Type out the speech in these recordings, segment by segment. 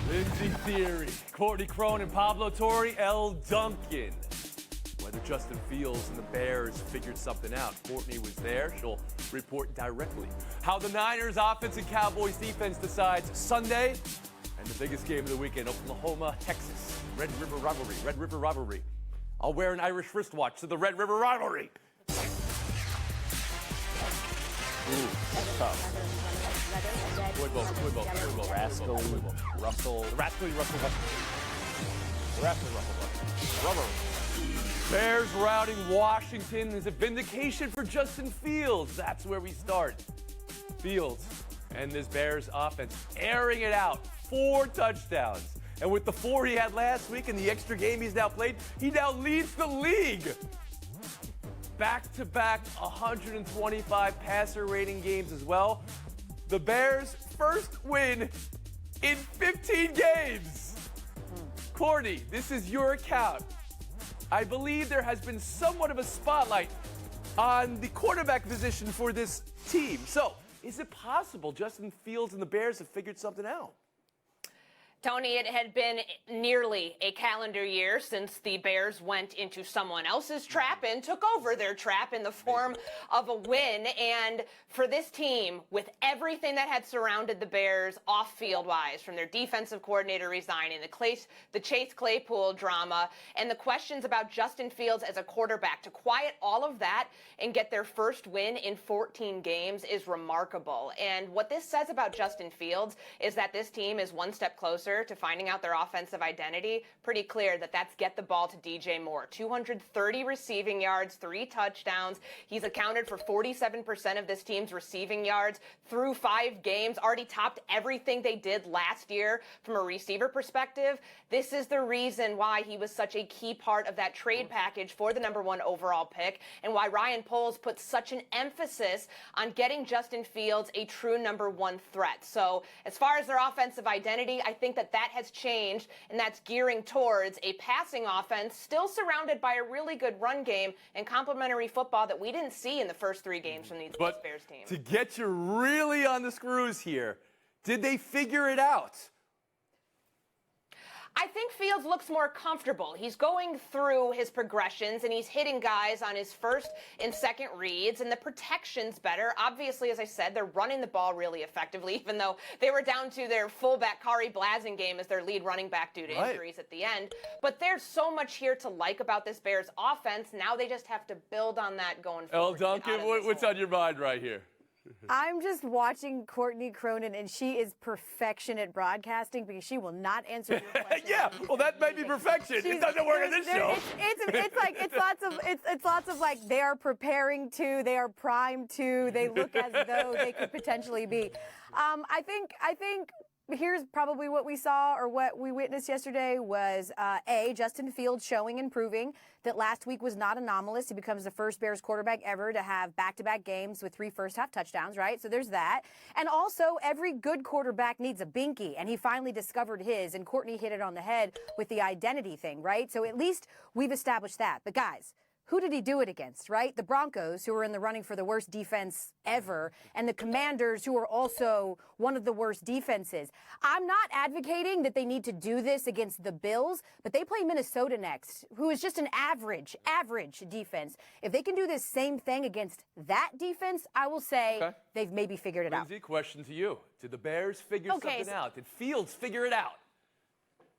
Lindsey Theory, Courtney Crone, and Pablo Torre, L. Duncan. Whether Justin Fields and the Bears figured something out. Courtney was there. She'll report directly. How the Niners offense and Cowboys defense decides Sunday. And the biggest game of the weekend, Oklahoma, Texas. Red River rivalry, Red River rivalry. I'll wear an Irish wristwatch to the Red River rivalry. Ooh, tough. Rascal, Russell. Bears routing Washington is a vindication for Justin Fields. That's where we start. Fields and this Bears offense airing it out. 4 touchdowns. And with the 4 he had last week and the extra game he's now played, he now leads the league. Back-to-back 125 passer rating games as well. The Bears' first win in 15 games. Courtney, this is your account. I believe there has been somewhat of a spotlight on the quarterback position for this team. So, is it possible Justin Fields and the Bears have figured something out? Tony, it had been nearly a calendar year since the Bears went into someone else's trap and took over their trap in the form of a win. And for this team, with everything that had surrounded the Bears off-field wise, from their defensive coordinator resigning, the Chase Claypool drama, and the questions about Justin Fields as a quarterback, to quiet all of that and get their first win in 14 games is remarkable. And what this says about Justin Fields is that this team is one step closer to finding out their offensive identity. Pretty clear that that's get the ball to DJ Moore. 230 receiving yards, 3 touchdowns. He's accounted for 47% of this team's receiving yards through 5 games, already topped everything they did last year from a receiver perspective. This is the reason why he was such a key part of that trade package for the #1 overall pick, and why Ryan Poles put such an emphasis on getting Justin Fields a true #1 threat. So as far as their offensive identity, I think that has changed, and that's gearing towards a passing offense still surrounded by a really good run game and complementary football that we didn't see in the first 3 games from these Bears team. To get you really on the screws here, did they figure it out? I think Fields looks more comfortable. He's going through his progressions, and he's hitting guys on his first and second reads, and the protection's better. Obviously, as I said, they're running the ball really effectively, even though they were down to their fullback, Kari Blasingame, as their lead running back due to injuries at the end. But there's so much here to like about this Bears offense. Now they just have to build on that going forward. L. Duncan, what's on your mind right here? I'm just watching Courtney Cronin, and she is perfection at broadcasting because she will not answer your question. Yeah, well, that may be perfection. It doesn't work on this show. It's lots of like they are preparing to, they are primed to, they look as though they could potentially be. I think here's probably what we saw or what we witnessed yesterday was Justin Fields showing and proving that last week was not anomalous. He becomes the first Bears quarterback ever to have back-to-back games with 3 first-half touchdowns, right? So there's that. And also, every good quarterback needs a binky, and he finally discovered his, and Courtney hit it on the head with the identity thing, right? So at least we've established that. But guys, who did he do it against, right? The Broncos, who are in the running for the worst defense ever, and the Commanders, who are also one of the worst defenses. I'm not advocating that they need to do this against the Bills, but they play Minnesota next, who is just an average defense. If they can do this same thing against that defense, I will say they've maybe figured it out. Lindsay, question to you. Did the Bears figure something out? Did Fields figure it out?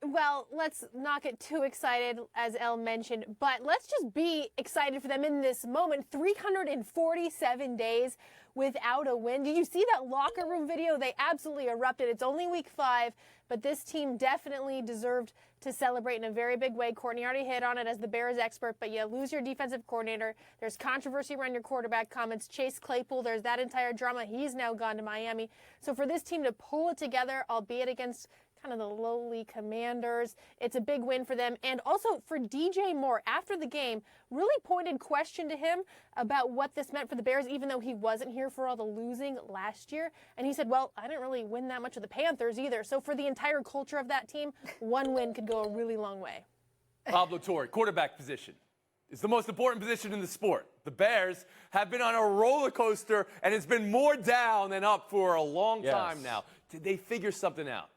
Well, let's not get too excited, as Elle mentioned, but let's just be excited for them in this moment. 347 days without a win. Did you see that locker room video? They absolutely erupted. It's only week 5, but this team definitely deserved to celebrate in a very big way. Courtney already hit on it as the Bears expert, but you lose your defensive coordinator. There's controversy around your quarterback comments. Chase Claypool, there's that entire drama. He's now gone to Miami. So for this team to pull it together, albeit against kind of the lowly Commanders, it's a big win for them. And also for DJ Moore, after the game, really pointed question to him about what this meant for the Bears, even though he wasn't here for all the losing last year. And he said, well, I didn't really win that much with the Panthers either. So for the entire culture of that team, one win could go a really long way. Pablo Torre, quarterback position. It's the most important position in the sport. The Bears have been on a roller coaster, and it's been more down than up for a long time now. Did they figure something out?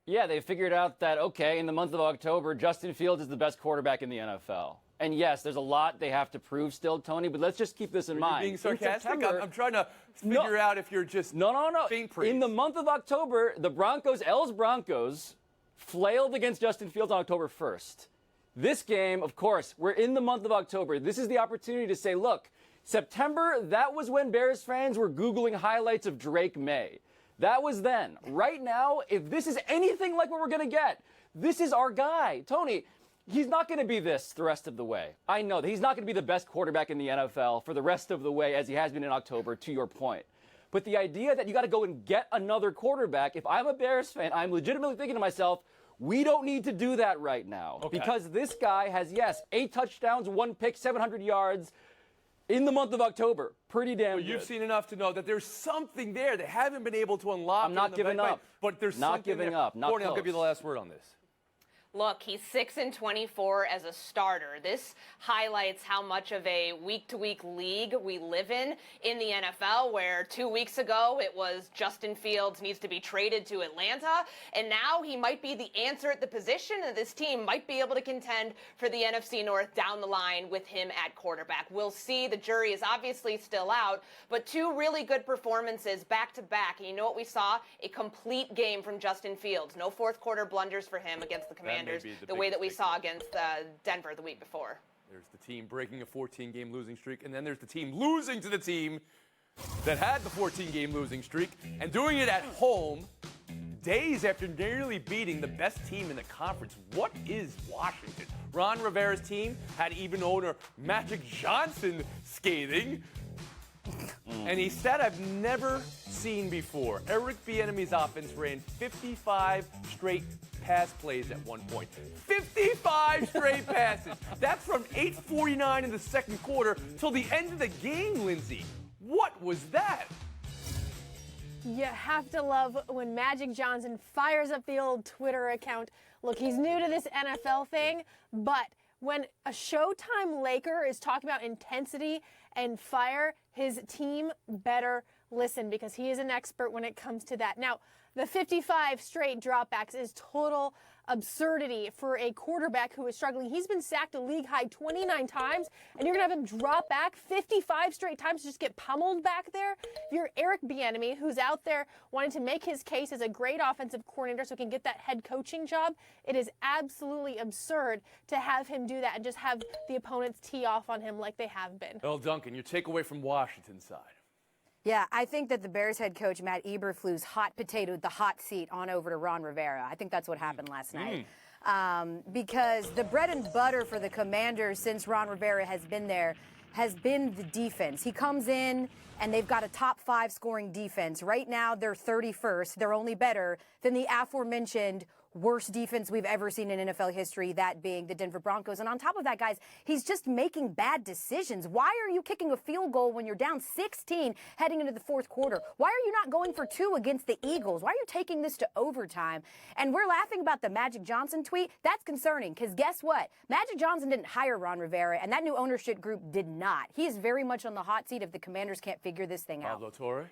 Yeah, they figured out that, okay, in the month of October, Justin Fields is the best quarterback in the NFL. And yes, there's a lot they have to prove still, Tony, but let's just keep this in mind. Are you being sarcastic? September, I'm trying to figure out if you're just No. being praised. In the month of October, the Broncos flailed against Justin Fields on October 1st. This game, of course, we're in the month of October. This is the opportunity to say, look, September, that was when Bears fans were Googling highlights of Drake May. That was then. Right now, if this is anything like what we're going to get, this is our guy. Tony, he's not going to be this the rest of the way. I know that he's not going to be the best quarterback in the NFL for the rest of the way as he has been in October, to your point. But the idea that you got to go and get another quarterback, if I'm a Bears fan, I'm legitimately thinking to myself, we don't need to do that right now. Okay. Because this guy has, yes, 8 touchdowns, 1 pick, 700 yards in the month of October. Pretty damn good. You've seen enough to know that there's something there they haven't been able to unlock. I'm not giving up. But there's not something giving there. up. Not Horny, I'll close. give you the last word on this. Look, he's 6-24 as a starter. This highlights how much of a week-to-week league we live in the NFL, where 2 weeks ago it was Justin Fields needs to be traded to Atlanta, and now he might be the answer at the position, and this team might be able to contend for the NFC North down the line with him at quarterback. We'll see. The jury is obviously still out, but 2 really good performances back-to-back, and you know what we saw? A complete game from Justin Fields. No fourth-quarter blunders for him against the Commanders. The way that we saw against Denver the week before. There's the team breaking a 14-game losing streak, and then there's the team losing to the team that had the 14-game losing streak and doing it at home days after nearly beating the best team in the conference. What is Washington? Ron Rivera's team had even owner Magic Johnson scathing. And he said, I've never seen before. Eric Bieniemy's offense ran 55 straight pass plays at one point. 55 straight passes. That's from 8:49 in the second quarter till the end of the game, Lindsay. What was that? You have to love when Magic Johnson fires up the old Twitter account. Look, he's new to this NFL thing, but when a Showtime Laker is talking about intensity and fire, his team better listen because he is an expert when it comes to that. Now, the 55 straight dropbacks is total absurdity for a quarterback who is struggling. He's been sacked a league high 29 times, and you're going to have him drop back 55 straight times to just get pummeled back there. If you're Eric Bieniemy, who's out there wanting to make his case as a great offensive coordinator so he can get that head coaching job, it is absolutely absurd to have him do that and just have the opponents tee off on him like they have been. Well, Duncan, your takeaway from Washington's side. Yeah, I think that the Bears head coach, Matt Eberflus, hot potatoed the hot seat on over to Ron Rivera. I think that's what happened last night. Because the bread and butter for the Commanders since Ron Rivera has been there has been the defense. He comes in and they've got a top 5 scoring defense. Right now, they're 31st. They're only better than the aforementioned worst defense we've ever seen in NFL history, that being the Denver Broncos. And on top of that, guys, he's just making bad decisions. Why are you kicking a field goal when you're down 16 heading into the fourth quarter? Why are you not going for 2 against the Eagles? Why are you taking this to overtime? And we're laughing about the Magic Johnson tweet. That's concerning because guess what? Magic Johnson didn't hire Ron Rivera, and that new ownership group did not. He is very much on the hot seat if the Commanders can't figure this thing out. Pablo Torre?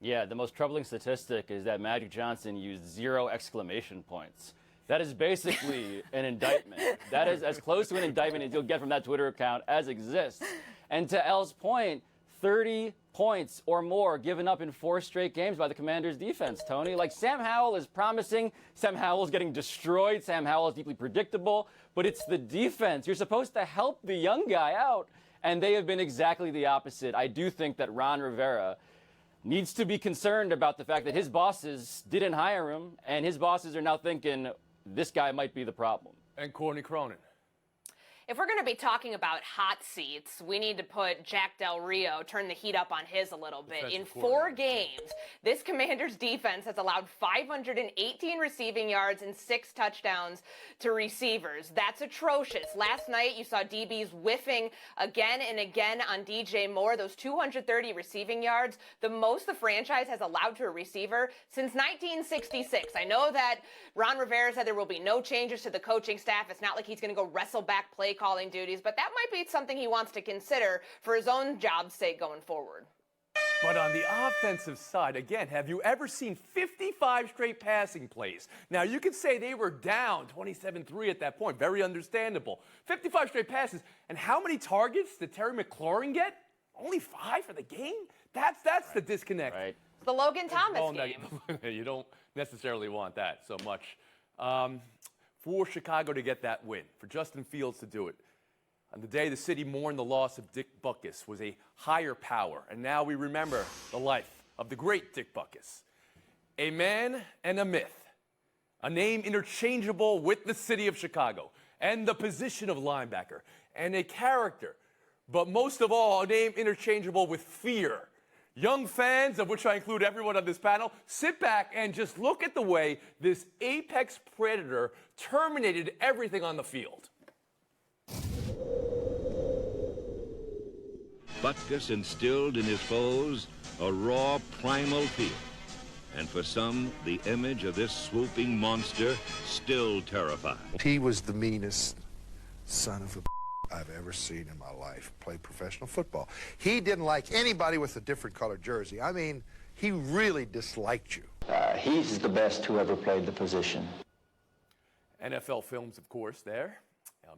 Yeah, the most troubling statistic is that Magic Johnson used 0 exclamation points. That is basically an indictment. That is as close to an indictment as you'll get from that Twitter account as exists. And to Elle's point, 30 points or more given up in 4 straight games by the Commanders' defense, Tony. Like, Sam Howell is promising. Sam Howell's getting destroyed. Sam Howell is deeply predictable. But it's the defense. You're supposed to help the young guy out, and they have been exactly the opposite. I do think that Ron Rivera needs to be concerned about the fact that his bosses didn't hire him, and his bosses are now thinking this guy might be the problem. And Courtney Cronin. If we're going to be talking about hot seats, we need to put Jack Del Rio, turn the heat up on his a little bit. In 4 games, this Commanders defense has allowed 518 receiving yards and 6 touchdowns to receivers. That's atrocious. Last night, you saw DBs whiffing again and again on DJ Moore. Those 230 receiving yards, the most the franchise has allowed to a receiver since 1966. I know that Ron Rivera said there will be no changes to the coaching staff. It's not like he's going to go wrestle back play calling duties, but that might be something he wants to consider for his own job's sake going forward. But on the offensive side, again, have you ever seen 55 straight passing plays? Now, you could say they were down 27-3 at that point. Very understandable. 55 straight passes. And how many targets did Terry McLaurin get? Only 5 for the game? That's right. The disconnect. Right. The Logan Thomas game. You don't necessarily want that so much. For Chicago to get that win, for Justin Fields to do it, on the day the city mourned the loss of Dick Butkus was a higher power. And now we remember the life of the great Dick Butkus. A man and a myth. A name interchangeable with the city of Chicago and the position of linebacker. And a character, but most of all, a name interchangeable with fear. Young fans, of which I include everyone on this panel, sit back and just look at the way this apex predator terminated everything on the field. Butkus instilled in his foes a raw, primal fear. And for some, the image of this swooping monster still terrifies. He was the meanest son of a I've ever seen in my life play professional football. He didn't like anybody with a different colored jersey. I mean, he really disliked you. He's the best who ever played the position. NFL films, of course, there.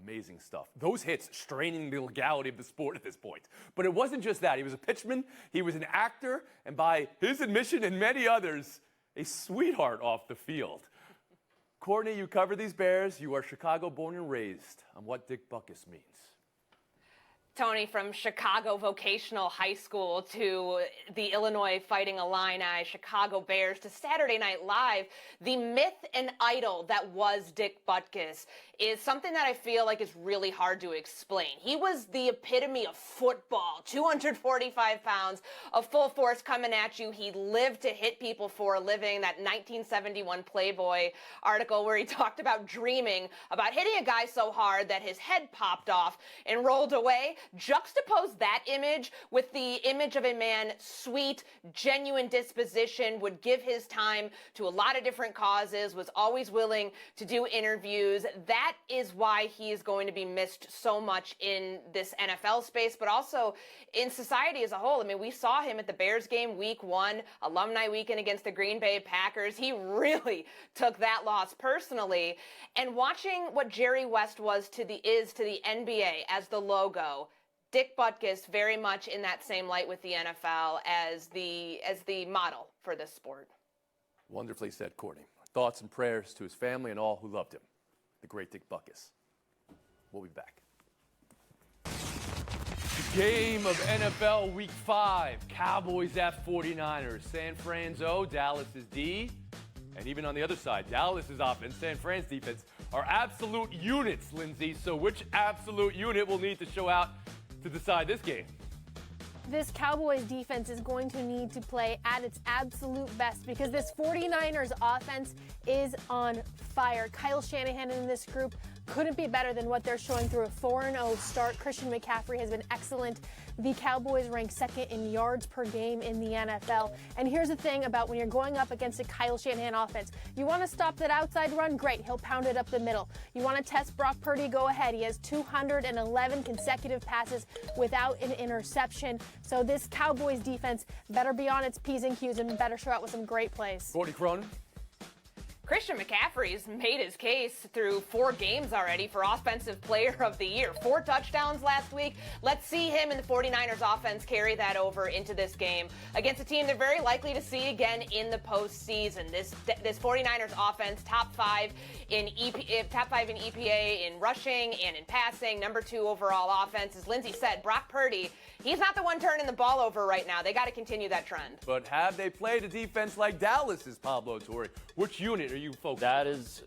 Amazing stuff. Those hits straining the legality of the sport at this point. But it wasn't just that. He was a pitchman, he was an actor, and by his admission and many others, a sweetheart off the field. Courtney, you cover these Bears. You are Chicago born and raised on what Dick Butkus means. Tony, from Chicago Vocational High School to the Illinois Fighting Illini, Chicago Bears to Saturday Night Live, the myth and idol that was Dick Butkus is something that I feel like is really hard to explain. He was the epitome of football, 245 pounds, of full force coming at you. He lived to hit people for a living. That 1971 Playboy article where he talked about dreaming about hitting a guy so hard that his head popped off and rolled away. Juxtapose that image with the image of a man, sweet, genuine disposition, would give his time to a lot of different causes, was always willing to do interviews. That is why he is going to be missed so much in this NFL space, but also in society as a whole. I mean, we saw him at the Bears game week 1, alumni weekend against the Green Bay Packers. He really took that loss personally. And watching what Jerry West is to the NBA as the logo, Dick Butkus very much in that same light with the NFL as the model for this sport. Wonderfully said, Courtney. Thoughts and prayers to his family and all who loved him. The great Dick Butkus. We'll be back. The game of NFL Week 5. Cowboys at 49ers. San Fran's O, Dallas is D. And even on the other side, Dallas's offense, San Fran's defense are absolute units, Lindsay. So which absolute unit will need to show out to decide this game? This Cowboys defense is going to need to play at its absolute best because this 49ers offense is on fire. Kyle Shanahan in this group couldn't be better than what they're showing through a 4-0 start. Christian McCaffrey has been excellent. The Cowboys rank second in yards per game in the NFL. And here's the thing about when you're going up against a Kyle Shanahan offense. You want to stop that outside run? Great. He'll pound it up the middle. You want to test Brock Purdy? Go ahead. He has 211 consecutive passes without an interception. So this Cowboys defense better be on its P's and Q's and better show out with some great plays. Courtney Cronin. Christian McCaffrey's made his case through 4 games already for Offensive Player of the Year. 4 touchdowns last week. Let's see him and the 49ers offense carry that over into this game against a team they're very likely to see again in the postseason. This 49ers offense, top 5 in EPA in rushing and in passing, number 2 overall offense. As Lindsay said, Brock Purdy, he's not the one turning the ball over right now. They got to continue that trend. But have they played a defense like Dallas's, Pablo Torre? Which unit are you focused That is,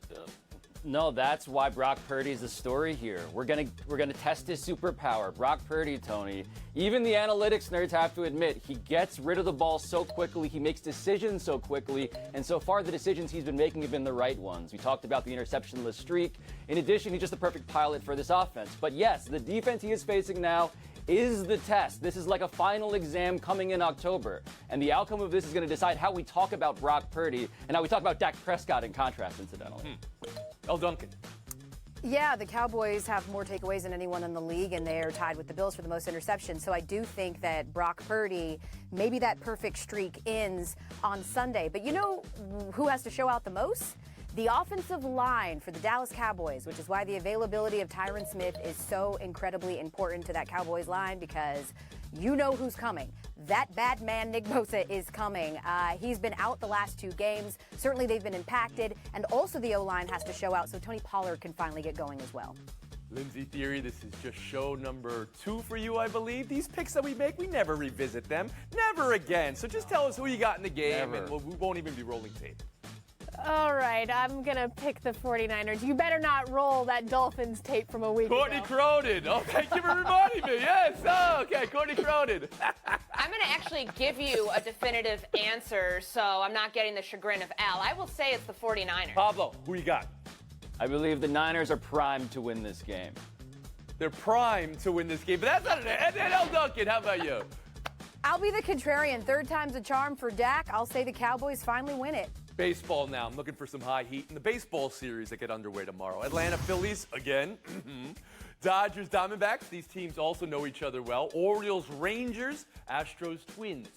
no, that's why Brock Purdy is the story here. We're gonna test his superpower. Brock Purdy, Tony. Even the analytics nerds have to admit he gets rid of the ball so quickly, he makes decisions so quickly, and so far the decisions he's been making have been the right ones. We talked about the interceptionless streak. In addition, he's just the perfect pilot for this offense. But yes, the defense he is facing now is the test. This is like a final exam coming in October. And the outcome of this is going to decide how we talk about Brock Purdy and how we talk about Dak Prescott in contrast, incidentally. L. Duncan. Yeah, the Cowboys have more takeaways than anyone in the league, and they're tied with the Bills for the most interceptions. So I do think that Brock Purdy, maybe that perfect streak ends on Sunday. But you know who has to show out the most? The offensive line for the Dallas Cowboys, which is why the availability of Tyron Smith is so incredibly important to that Cowboys line, because you know who's coming. That bad man, Nick Bosa, is coming. He's been out the last 2 games. Certainly they've been impacted. And also the O-line has to show out so Tony Pollard can finally get going as well. Lindsay Theory, this is just show number 2 for you, I believe. These picks that we make, we never revisit them. Never again. So just tell us who you got in the game, and we won't even be rolling tape. All right, I'm going to pick the 49ers. You better not roll that Dolphins tape from a week Courtney ago. Cronin. Oh, thank you for reminding me. Yes. Oh, okay, Courtney Cronin. I'm going to actually give you a definitive answer, so I'm not getting the chagrin of Al. I will say it's the 49ers. Pablo, who you got? I believe the Niners are primed to win this game. They're primed to win this game, but that's not an end. And L. Duncan, how about you? I'll be the contrarian. 3rd time's a charm for Dak. I'll say the Cowboys finally win it. Baseball now. I'm looking for some high heat in the baseball series that get underway tomorrow. Atlanta Phillies, again. Dodgers, Diamondbacks. These teams also know each other well. Orioles, Rangers, Astros, Twins.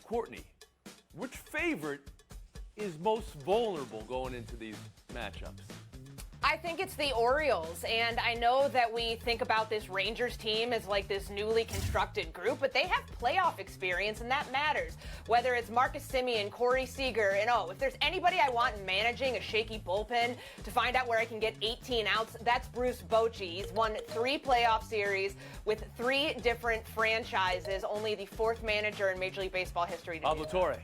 Courtney, which favorite is most vulnerable going into these matchups? I think it's the Orioles, and I know that we think about this Rangers team as like this newly constructed group, but they have playoff experience, and that matters. Whether it's Marcus Semien, Corey Seager, and if there's anybody I want in managing a shaky bullpen to find out where I can get 18 outs, that's Bruce Bochy. He's won 3 playoff series with 3 different franchises, only the 4th manager in Major League Baseball history to do Pablo that. Torre.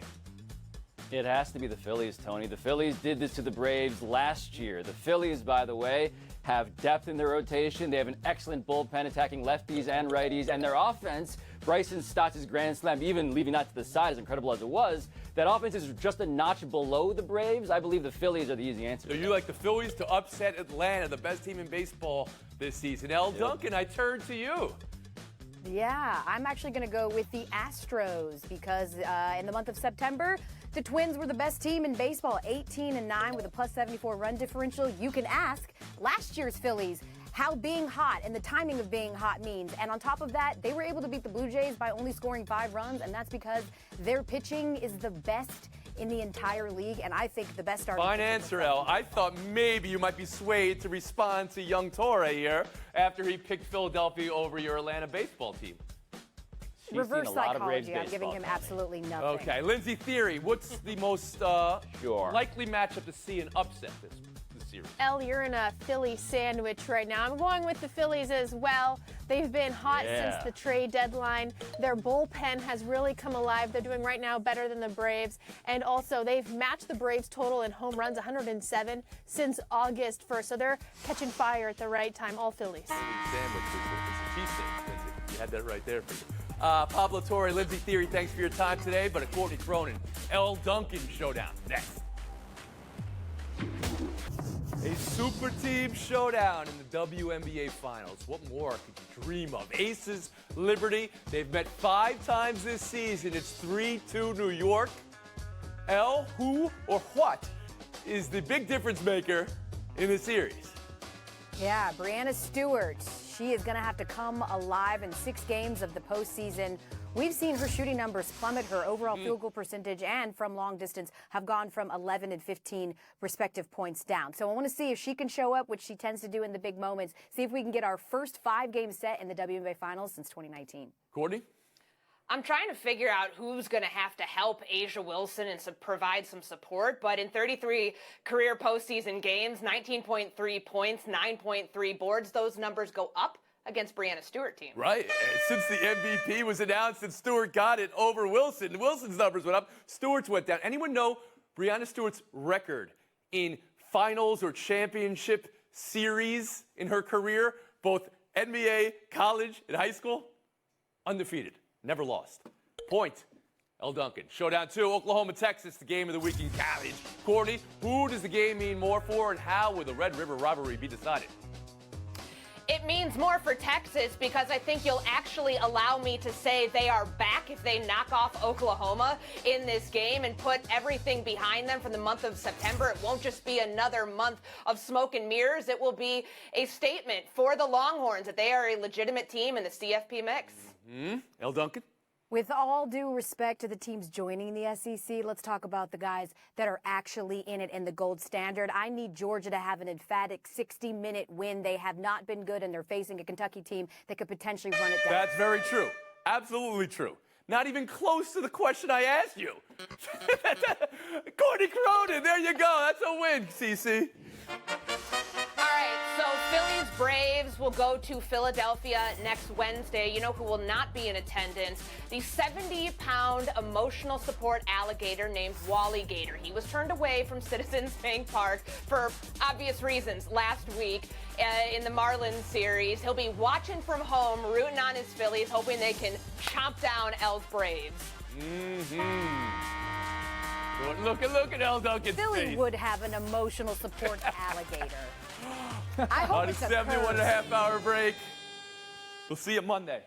It has to be the Phillies, Tony. The Phillies did this to the Braves last year. The Phillies, by the way, have depth in their rotation. They have an excellent bullpen attacking lefties and righties. And their offense, Bryson Stott's grand slam, even leaving that to the side, as incredible as it was, that offense is just a notch below the Braves. I believe the Phillies are the easy answer. So you like the Phillies to upset Atlanta, the best team in baseball this season. L. Duncan, I turn to you. Yeah, I'm actually going to go with the Astros because in the month of September, the Twins were the best team in baseball, 18-9 with a +74 run differential. You can ask last year's Phillies how being hot and the timing of being hot means. And on top of that, they were able to beat the Blue Jays by only scoring 5 runs, and that's because their pitching is the best in the entire league, and I think the best starting. Fine answer, El. I thought maybe you might be swayed to respond to young Torre here after he picked Philadelphia over your Atlanta baseball team. She's Reverse seen a lot of Braves psychology. I'm giving baseball, him Tony. absolutely nothing. Okay, Lindsay Theory, what's the most Sure. likely matchup to see an upset this series? Elle, you're in a Philly sandwich right now. I'm going with the Phillies as well. They've been hot since the trade deadline. Their bullpen has really come alive. They're doing right now better than the Braves. And also, they've matched the Braves total in home runs, 107, since August 1st. So they're catching fire at the right time, all Phillies. Sandwich is a cheesesteak, Lindsay. You had that right there for you. Pablo Torre, Lindsay Theory, thanks for your time today. But a Courtney Cronin, L. Duncan showdown next. A super team showdown in the WNBA Finals. What more could you dream of? Aces, Liberty, they've met 5 times this season. It's 3-2 New York. L, who or what is the big difference maker in the series? Yeah, Breanna Stewart. She is going to have to come alive in 6 games of the postseason. We've seen her shooting numbers plummet. Her overall field goal percentage and from long distance have gone from 11 and 15 respective points down. So I want to see if she can show up, which she tends to do in the big moments. See if we can get our first 5-game set in the WNBA Finals since 2019. Courtney? I'm trying to figure out who's going to have to help Asia Wilson and provide some support. But in 33 career postseason games, 19.3 points, 9.3 boards, those numbers go up against Breanna Stewart team. Right. Since the MVP was announced and Stewart got it over Wilson, Wilson's numbers went up, Stewart's went down. Anyone know Breanna Stewart's record in finals or championship series in her career, both NBA, college, and high school? Undefeated. Never lost. Point. L. Duncan. Showdown 2, Oklahoma, Texas, the game of the week in college. Courtney, who does the game mean more for, and how will the Red River rivalry be decided? It means more for Texas because I think you'll actually allow me to say they are back if they knock off Oklahoma in this game and put everything behind them for the month of September. It won't just be another month of smoke and mirrors. It will be a statement for the Longhorns that they are a legitimate team in the CFP mix. El Duncan? With all due respect to the teams joining the SEC, let's talk about the guys that are actually in it in the gold standard. I need Georgia to have an emphatic 60-minute win. They have not been good, and they're facing a Kentucky team that could potentially run it down. That's very true. Absolutely true. Not even close to the question I asked you. Courtney Cronin, there you go. That's a win, CC. All right, so Phillies Braves will go to Philadelphia next Wednesday. You know who will not be in attendance? The 70-pound emotional support alligator named Wally Gator. He was turned away from Citizens Bank Park for obvious reasons last week in the Marlins series. He'll be watching from home, rooting on his Phillies, hoping they can chomp down L's Braves. Look at El Duncan's Philly face. would have an emotional support alligator. I hope On a it's a 71 and a curse. half hour break. We'll see you Monday.